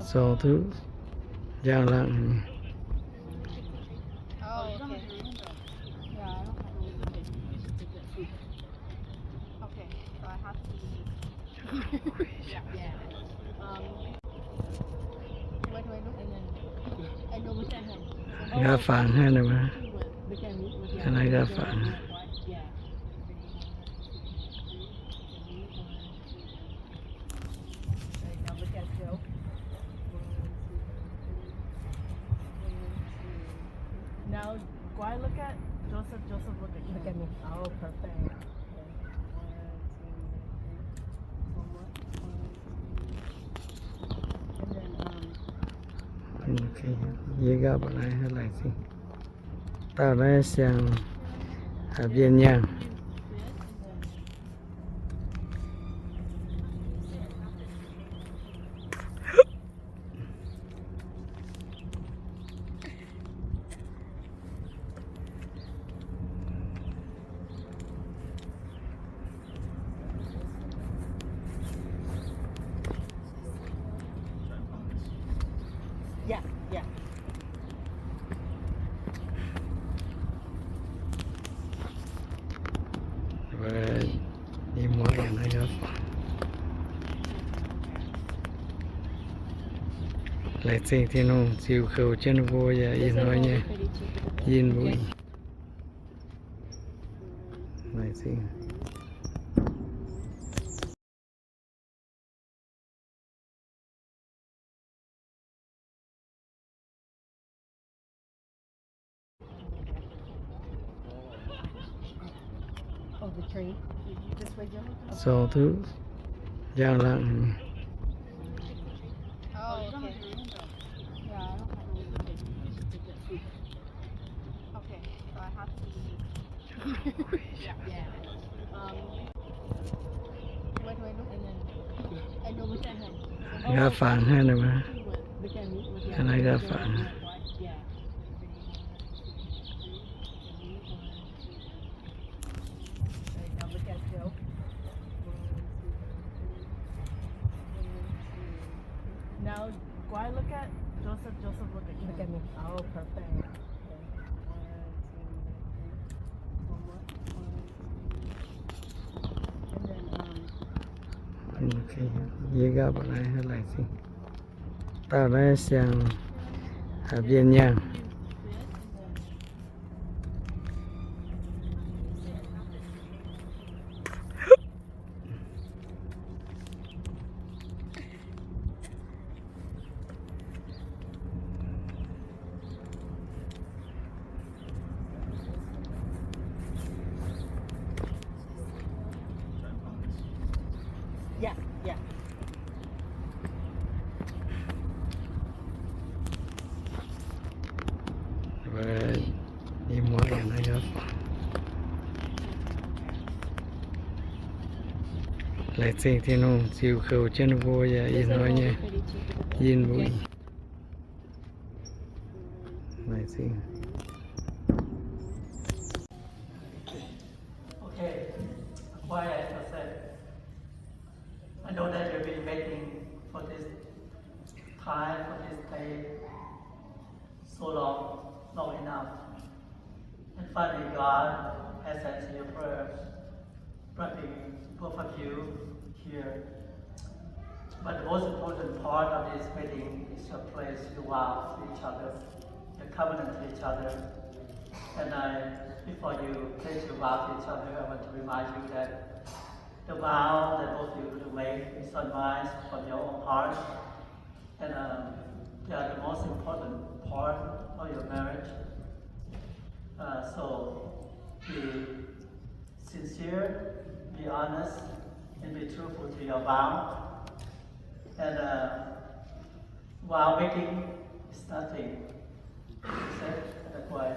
So thứ giang lặng gà phản hay là mà cái này gà phản Now, why look at Joseph? Joseph, look at you. Look at me. Oh, perfect. And then, okay dễ gặp lại hay là gì tao đã sang viên nhang yeah, yeah. và đi mua cái này gặp lại xem thì nó chịu khẩu chân vô và yên nói nhé yên vui lại xem Oh, the tree. This way, Joseph. so thứ giang lặng Oh, okay. Yeah, I don't have okay, so I have to. Yeah. Where do I look? And then I know which hand. gà phản hay là mà cái này gà phản Yeah. Now look at Joe. Now, why look at Joseph? Joseph, look at you. Look at me. Oh, perfect. And then, okay dễ gặp lại hay là gì tao đã sang viên nhang yeah, yeah. và đi mua cái này gặp lại xem thì nó chịu khẩu chân vô và yên nói nhé yên vui lại xem Okay, quiet for a sec. I know that you've been waiting for this time, for this day, so long enough. And finally, God has answered your prayers, bringing both of you here. But the most important part of this wedding is your place, your vow to each other, your covenant to each other. And before you pledge your vow to each other, I want to remind you that the vow that both of you will make is unwise from your own heart. And they are the most important part of your marriage. So be sincere, be honest, and be truthful to your vow. And vow making is nothing, you said that way.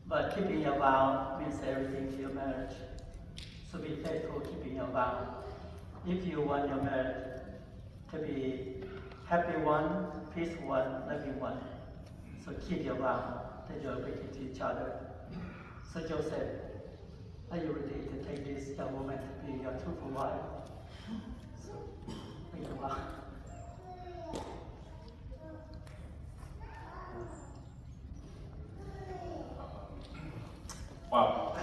But keeping your vow means everything to your marriage. So be faithful keeping your vow. If you want your marriage to be happy one, peaceful one, loving one, so keep your vow that you are making to each other. So Joseph, are you ready to take this young woman to be your truthful wife? So make a vow. Wow.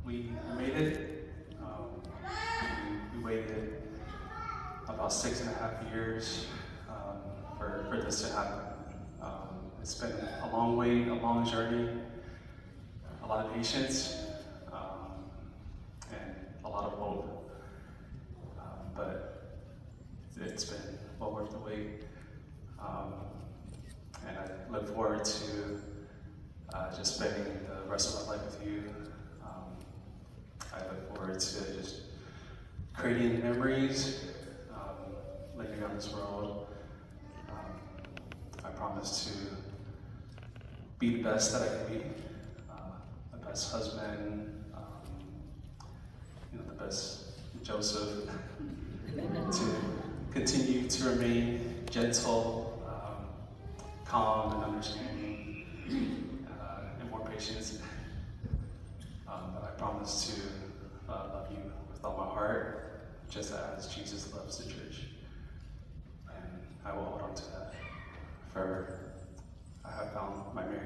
We made it. We waited about 6.5 years for this to happen. It's been a long wait, a long journey, a lot of patience, and a lot of hope. But it's been well worth the wait. And I look forward to just spending the rest of my life with you. I look forward to just creating memories, living on this world. I promise to be the best that I can be, the best husband, the best Joseph, to continue to remain gentle, calm and understanding, and more patience. But I promise to love you with all my heart, just as Jesus loves the church. And I will hold on to that forever. I have found my Mary.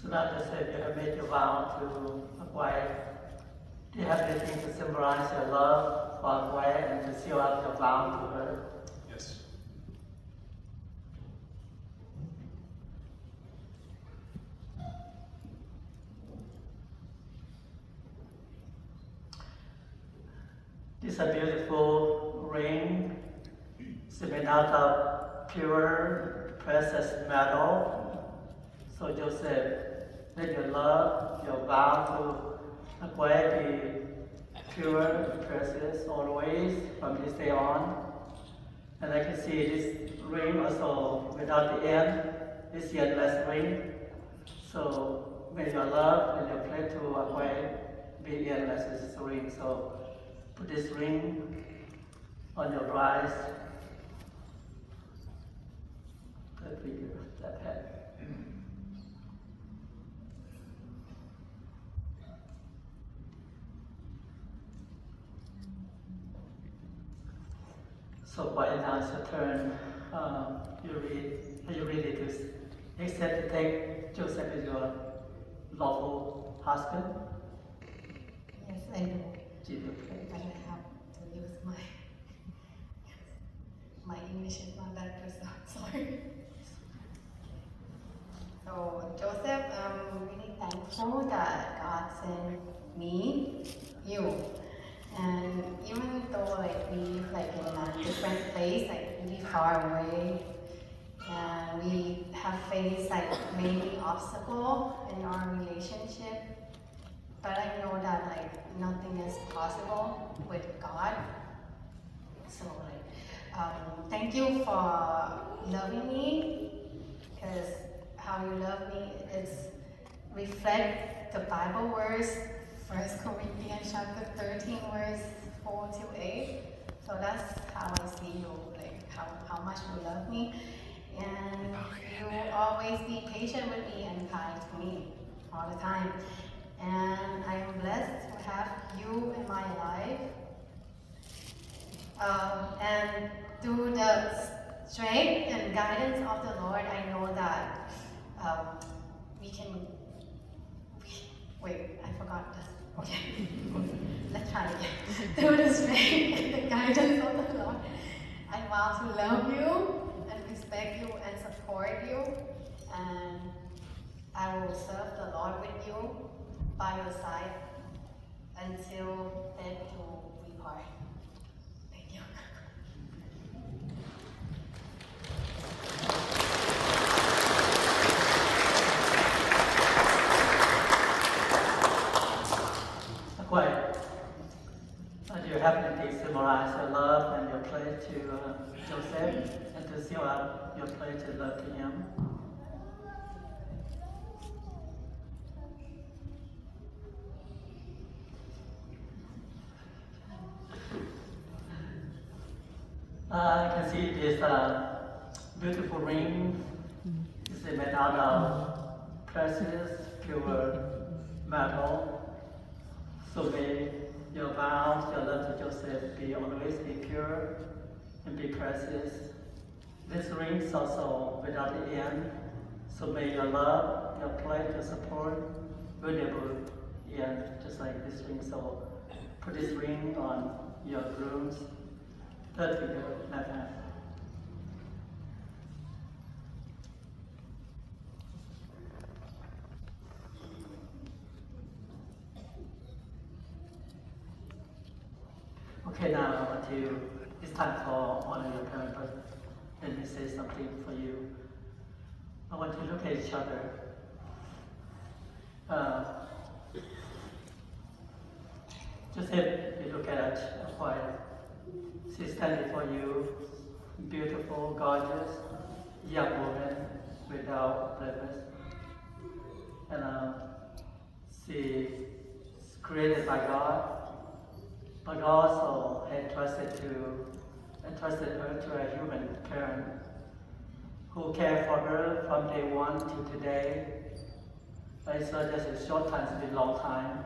So now you said you have made your vow to acquire. Do you have anything to symbolize your love for acquire and to seal out your vow to her? Yes. This is a beautiful ring. It's made out of pure precious metal. So Joseph, let your love, your vow to acquire be pure and precious always from this day on. And I can see this ring also without the end, this endless ring. So may your love and your pledge to acquire be endless as a ring. So put this ring on your eyes. That figure, that head. So by now it's your turn. Are you ready to accept to take Joseph as your lawful husband? Yes, I do. Jesus. But I have to use my English is not that good, so sorry. So Joseph, I'm really thankful that God sent me, you. And even though we live in a different place, really far away, and we have faced many obstacles in our relationship, but I know that nothing is possible with God. So thank you for loving me, because how you love me is reflect the Bible verse, 1 Corinthians chapter 13, verse 4-8. So that's how I see you, how much you love me. And you will always be patient with me and kind to me all the time. And I am blessed to have you in my life. And through the strength and guidance of the Lord, I know that we can. Wait, I forgot this. Okay, let's try again. Through the strength and the guidance of the Lord, I vow to love you and respect you and support you, and I will serve the Lord with you by your side until death do we part. Thank you. Quiet. Do you have anything to symbolize your love and your pledge to Joseph, and to seal out your pledge of love to him? I can see this beautiful ring. It's made out of precious, pure metal. So may your vows, your love to Joseph be always be pure and be precious. This ring is also without the end. So may your love, your pledge, your support will never end, just like this ring. So put this ring on your groom's third finger, left hand. Okay, now I want to, it's time for honor your parents, but let me say something for you. I want to look at each other. Joseph, you look at a wife. She's standing for you, beautiful, gorgeous, young woman without blemish. And she's created by God, but also entrusted her to a human parent who cared for her from day one to today. It's not just a short time, it's been a long time.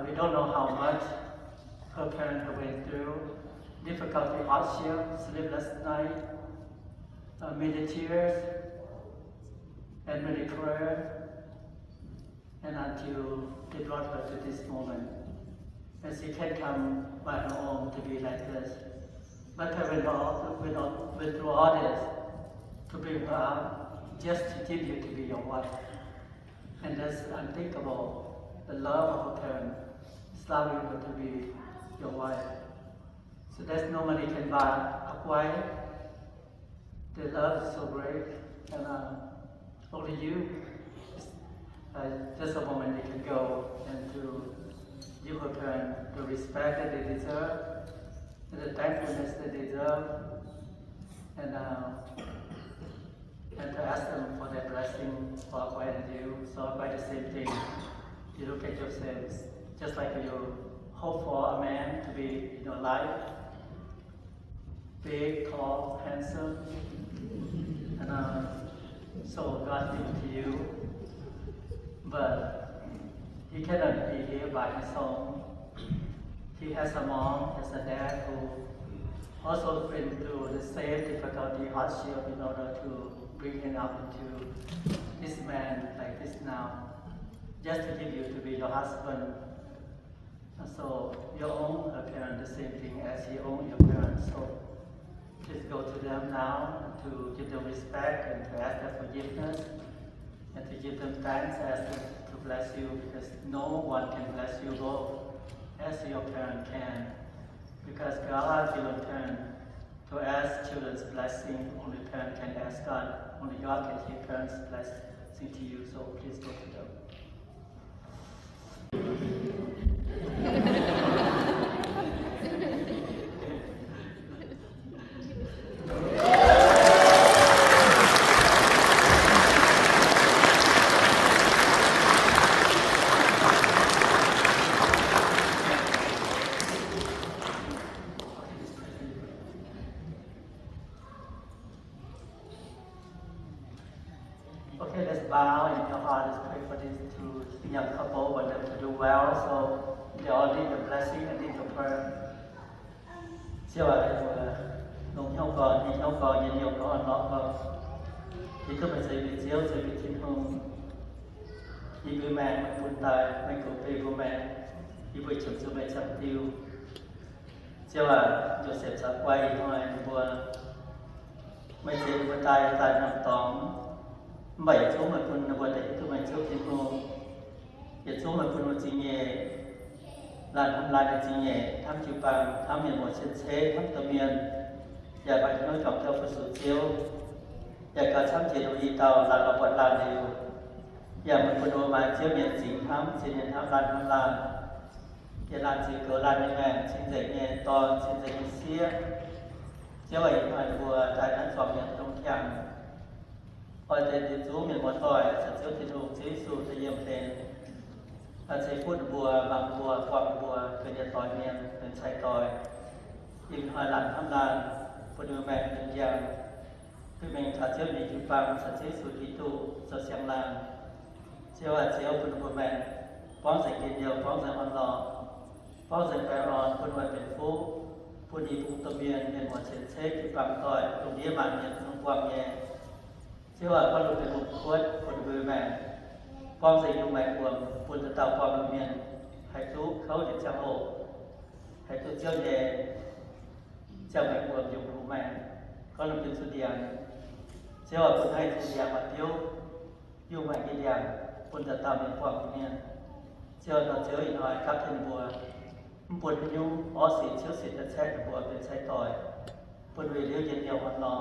We don't know how much her parents went through. Difficulty, hardship, sleepless night, many tears, and many prayers, and until they brought her to this moment. And she can come by her own to be like this. But I went through all this to bring her out, just to give you to be your wife. And that's unthinkable. The love of her parent is allowing her to be your wife. So there's no money can buy a wife. The love is so great, and only you, just a moment they can go and to give her parent the respect that they deserve, and the thankfulness that they deserve, and to ask them for their blessing for Akwa and you. So by the same thing, you look at yourselves, just like you hope for a man to be in your life, big, tall, handsome, and so God gives to you, but he cannot be here by his own. He has a mom, has a dad who also been through the same difficulty, hardship in order to bring him up into this man like this now, just to give you to be your husband. And so you own her parent the same thing as he owned your parents. So please go to them now to give them respect and to ask their forgiveness and to give them thanks, ask them to bless you, because no one can bless you both as your parent can. Because God given parent to ask children's blessing, only parent can ask God. Only God can give parents blessing to you. So please go to them. Okay, let's bow in your heart. Let's pray for these two young couple. Want them to do well, so they all need your blessing and need your prayer. Siêu nông nhau còn đi nhau còn nhiều còn nó còn thì cứ phải xây bị chiếu xây bị thiên hùng thì người mẹ mình buồn tài mình cũng về của mẹ thì vừa chụp cho mẹ chăm tiêu siêu Joseph sẽ quay thôi vừa mấy chị vừa tài nằm tóm bảy chỗ mà con vừa đấy tôi mình trước thiên hùng hiện chỗ mà con chỉ nhẹ làทำลายในจริงเนี่ยทำจิวปังทำเหมียนหมดเช่นเช่ทำตัวเมียนอย่าไปน้อยจอมเจ้าผู้สูญเสียอย่ากระช่ำเจดีย์เตาหลังระบดลานเดียวอย่ามันคนโอมาเชี่ยวเมียนสิงทำเช่นทำลานทำลานอย่าลานจีเกิดลานในแม่ชินใจเนี่ยตอนชินใจเสียเจ้าไอ้หอยบัวใจนั้นสอบเมียนตรงแข็งพอใจติดจูเมียนหมดต่อยจะเชี่ยวติดถูกชี้สู่จะเยี่ยมเพลนอาศัยพูดบัวบางบัวความบัวเป็นยาต่อยเมียนเป็นชายต่อยยิงหอยหลังทำลานปนแม่เป็นยางคือเมงขาเชี่ยวมีจุปังสัจเจสุติตุสัจเสียงลางเชี่ยวเชี่ยวปนบัวแม่ป phong sẽ kiến nhiều phong sẽ on lò phong sẽ phải on quân ngoại biển phúผู้ดีภูมิตะเมียนเป็นหัวเช็ดเช็คที่ปั๊มต่อยตรงนี้มันเนี่ยต้องความแย่เชื่อว่าพอหลุดเป็นหลุดควดคนเบื่อแม่ป้องใส่ยุ่งแม่กวมปุ่นจะเต่าความเมียนให้ทุกเขาเห็นเจ้าโลกให้ทุกเจ้าแย่เจ้าแม่กวมอยู่รู้แม่เขาลงเป็นสุดยางเชื่อว่าคนให้สุดยางมาเที่ยวยุ่งแม่กินยางปุ่นจะเต่าเป็นความเมียนเชื่อเราเจออีกหน่อยครับเป็นบัวปุ่นยุ่งอ๋อสีเชื้อสีจะแช่บัวเป็นใช้ต่อยปุ่นเวลียวเย็นเดียวอ่อนรอ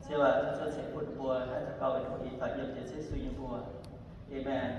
เชื่อว่าเชื้อสีปุ่นบัวถ้าจะเข้าไปถูกอีกฝ่ายเย็นจะใช้สุยบัวเอเมน